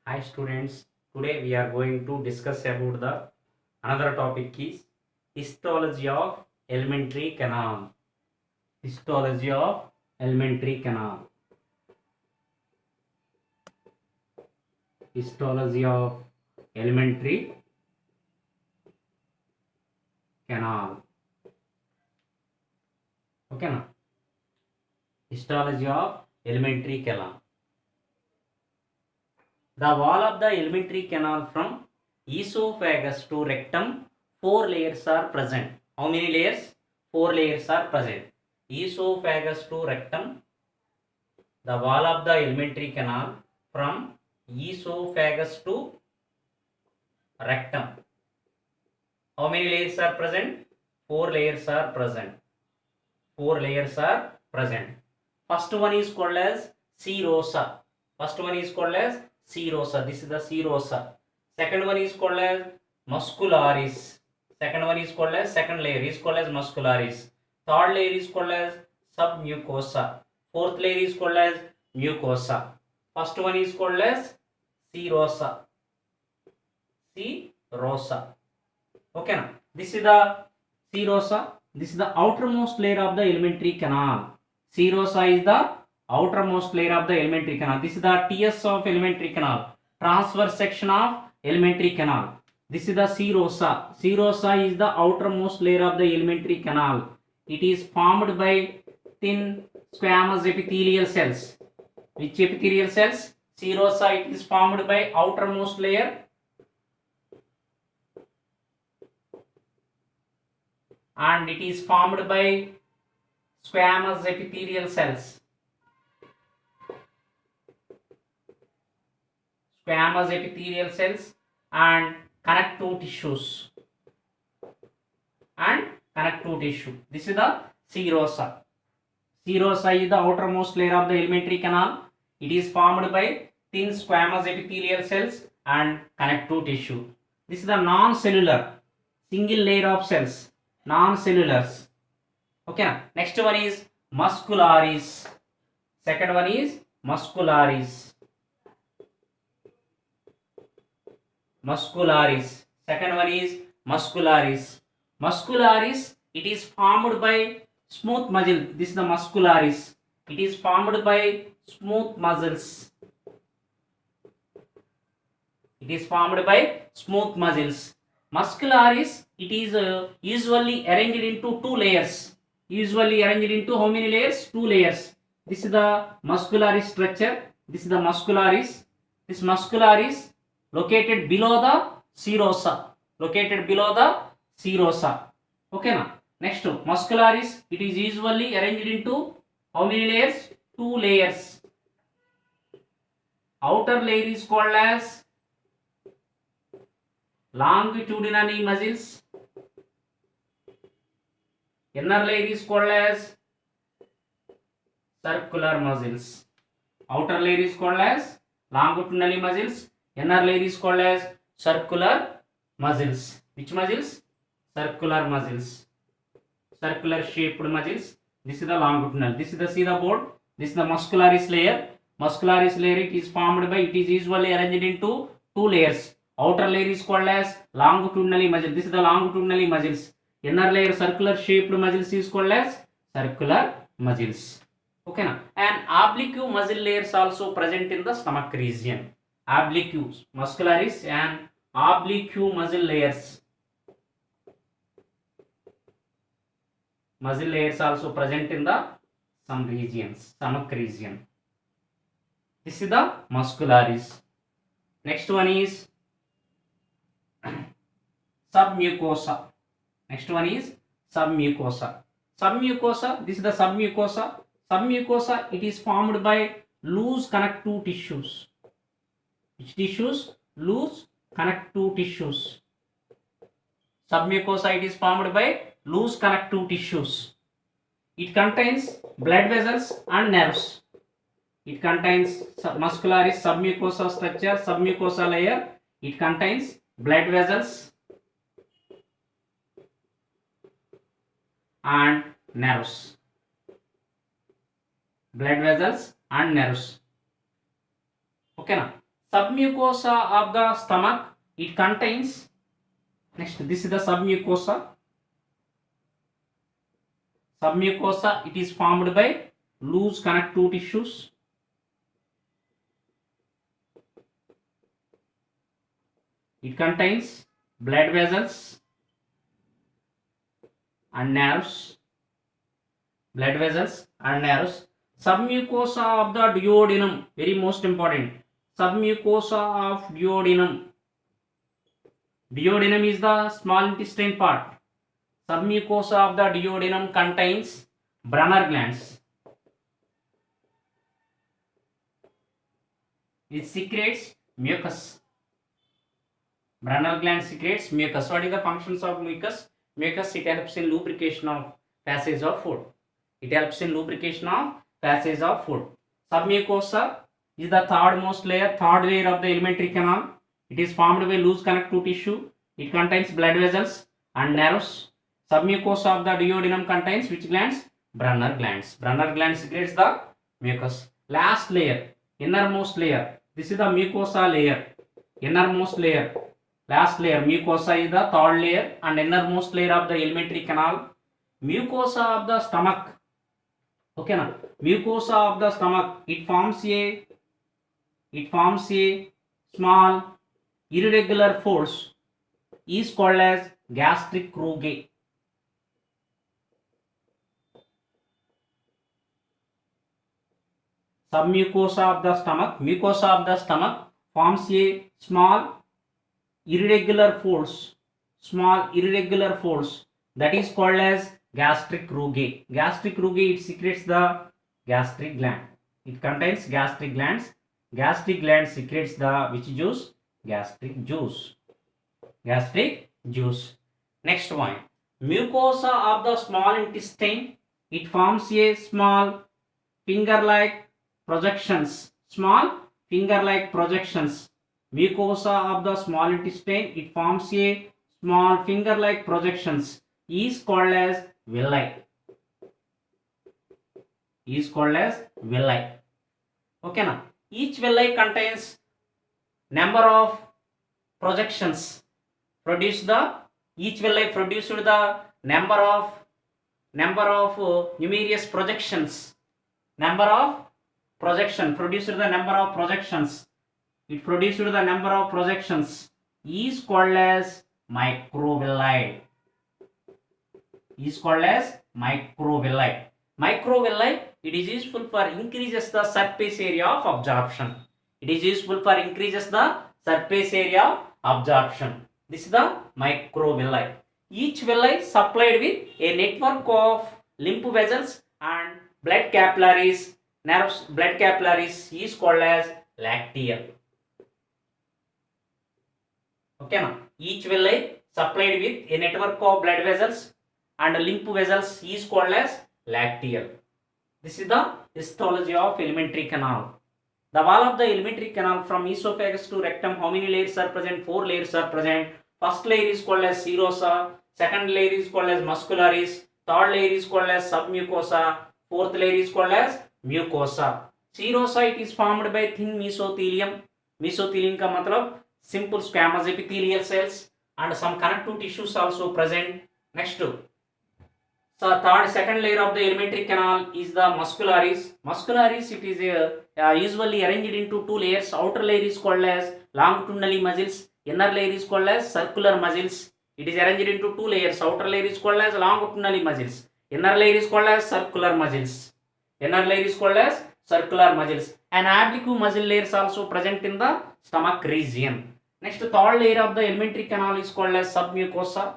Hi students, today we are going to discuss about the another topic is histology of alimentary canal. Histology of alimentary canal. Histology of alimentary canal. Okay na? Histology of alimentary canal. The wall of the alimentary canal from esophagus to rectum, 4 layers are present. How many layers? 4 layers are present. Esophagus to rectum, the wall of the alimentary canal from esophagus to rectum. How many layers are present? 4 layers are present. 4 layers are present. First one is called as serosa. First one is called as serosa. This is the serosa. Second one is called as muscularis. Second one is called as second layer is called as muscularis. Third layer is called as submucosa. Fourth layer is called as mucosa. First one is called as serosa. Serosa. Okay na? This is the serosa. This is the outermost layer of the alimentary canal. Serosa is the outermost layer of the alimentary canal. This is the TS of alimentary canal. Transverse section of alimentary canal. This is the serosa. Serosa is the outermost layer of the alimentary canal. It is formed by thin squamous epithelial cells. Which epithelial cells? Serosa, it is formed by outermost layer and it is formed by squamous epithelial cells. Squamous epithelial cells and connective tissues. This is the serosa. Serosa is the outermost layer of the alimentary canal. It is formed by thin squamous epithelial cells and connective tissue. This is the non-cellular single layer of cells. Non-cellulars. Okay. Next one is muscularis. Second one is muscularis. Muscularis. Second one is muscularis. Muscularis, it is formed by smooth muscle. This is the muscularis. It is formed by smooth muscles. It is formed by smooth muscles. Muscularis, it is usually arranged into 2 layers. Usually arranged into how many layers? 2 layers. This is the muscularis structure. This is the muscularis. This muscularis located below the serosa. Located below the serosa. Okay na? Next, muscularis, it is usually arranged into how many layers? 2 layers. Outer layer is called as longitudinal muscles. Inner layer is called as circular muscles. Outer layer is called as longitudinal muscles. Inner layer is called as circular muscles. Which muscles? Circular muscles. Circular shaped muscles. This is the longitudinal. This is the see the board. This is the muscularis layer. Muscularis layer, it is formed by, it is usually arranged into 2 layers. Outer layer is called as longitudinal muscle. This is the longitudinal muscles. Inner layer circular shaped muscles is called as circular muscles. Okay na? And oblique muscle layers also present in the stomach region. Oblique muscularis and oblique muscle layers. Muscle layers also present in the some regions, stomach region. This is the muscularis. Next one is submucosa. Next one is submucosa. Submucosa, this is the submucosa. Submucosa, it is formed by loose connective tissues. Which tissues? Loose connective tissues. Submucosa, it is formed by loose connective tissues. It contains blood vessels and nerves. It contains muscularis submucosa structure, submucosa layer. It contains blood vessels and nerves. Blood vessels and nerves. Okay na? submucosa of the stomach, it contains, next this is the submucosa. Submucosa, it is formed by loose connective tissues. It contains blood vessels and nerves. Blood vessels and nerves. Submucosa of the duodenum, very most important. Submucosa of duodenum. Duodenum is the small intestine part. Submucosa of the duodenum contains Brunner glands. It secretes mucus. Brunner gland secretes mucus. What is the functions of mucus? Mucus, it helps in lubrication of passage of food. It helps in lubrication of passage of food. Submucosa is the third layer of the alimentary canal. It is formed by loose connective tissue. It contains blood vessels and nerves. Submucosa of the duodenum contains which glands? Brunner glands. Brunner glands secretes the mucus. Last layer, innermost layer. This is the mucosa layer. Innermost layer. Last layer, mucosa is the third layer and innermost layer of the alimentary canal. Mucosa of the stomach. Okay na? Mucosa of the stomach, it forms a small irregular folds, is called as gastric rugae. Submucosa of the stomach, mucosa of the stomach forms a small irregular folds, that is called as gastric rugae. Gastric rugae, it secretes the gastric gland. It contains gastric glands. Gastric gland secretes the which juice? Gastric juice. Gastric juice. Next one, mucosa of the small intestine. It forms a small finger-like projections. Small finger-like projections. Mucosa of the small intestine, it forms a small finger-like projections, is called as villi. Okay now, each villi contains number of projections. Each villi produced the number of numerous projections. Produced the number of projections. It produced the number of projections, is called as microvilli. Microvilli, it is useful for increases the surface area of absorption. This is the microvilli. Each villi supplied with a network of lymph vessels and blood capillaries. Nerves, blood capillaries is called as lacteal. Okay now, each villi supplied with a network of blood vessels and lymph vessels is called as lacteal. This is the histology of alimentary canal. The wall of the alimentary canal from esophagus to rectum, how many layers are present? 4 layers are present. First layer is called as serosa, second layer is called as muscularis, third layer is called as submucosa, fourth layer is called as mucosa. Serosa, it is formed by thin mesothelium. Mesothelium ka matlab simple squamous epithelial cells and some connective tissues also present. Next, second layer of the alimentary canal is the muscularis. Muscularis, it is usually arranged into 2 layers. Outer layer is called as longitudinal muscles. Inner layer is called as circular muscles. It is arranged into 2 layers. Outer layer is called as longitudinal muscles. Inner layer is called as circular muscles. An oblique muscle layers also present in the stomach region. Next, third layer of the alimentary canal is called as submucosa.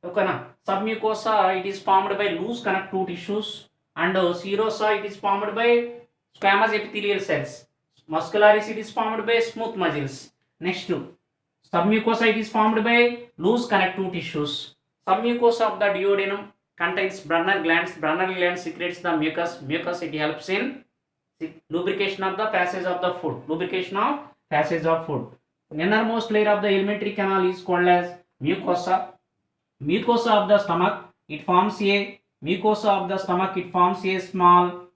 Okay na? Submucosa, it is formed by loose connective tissues, and serosa, it is formed by squamous epithelial cells. Muscularis, it is formed by smooth muscles. Next, submucosa, it is formed by loose connective tissues. Submucosa of the duodenum contains Brunner glands. Brunner glands secretes the mucus. Mucus, it helps in lubrication of the passage of the food. Innermost layer of the alimentary canal is called as mucosa. Mucosa of the stomach, it forms a small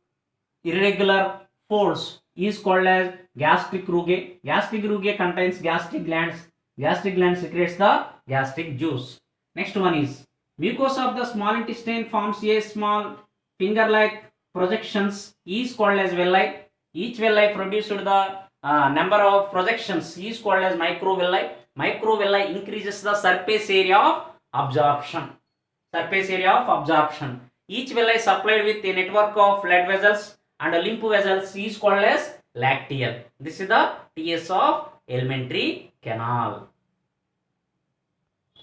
irregular folds is called as gastric rugae. Gastric rugae contains gastric glands. Gastric gland secretes the gastric juice. Next one is mucosa of the small intestine forms a small finger-like projections is called as villi. Each villi produced the number of projections is called as microvilli. Microvilli increases the surface area of absorption. Surface area of absorption. Each villi is supplied with a network of blood vessels and lymph vessels is called as lacteal. This is the TS of alimentary canal.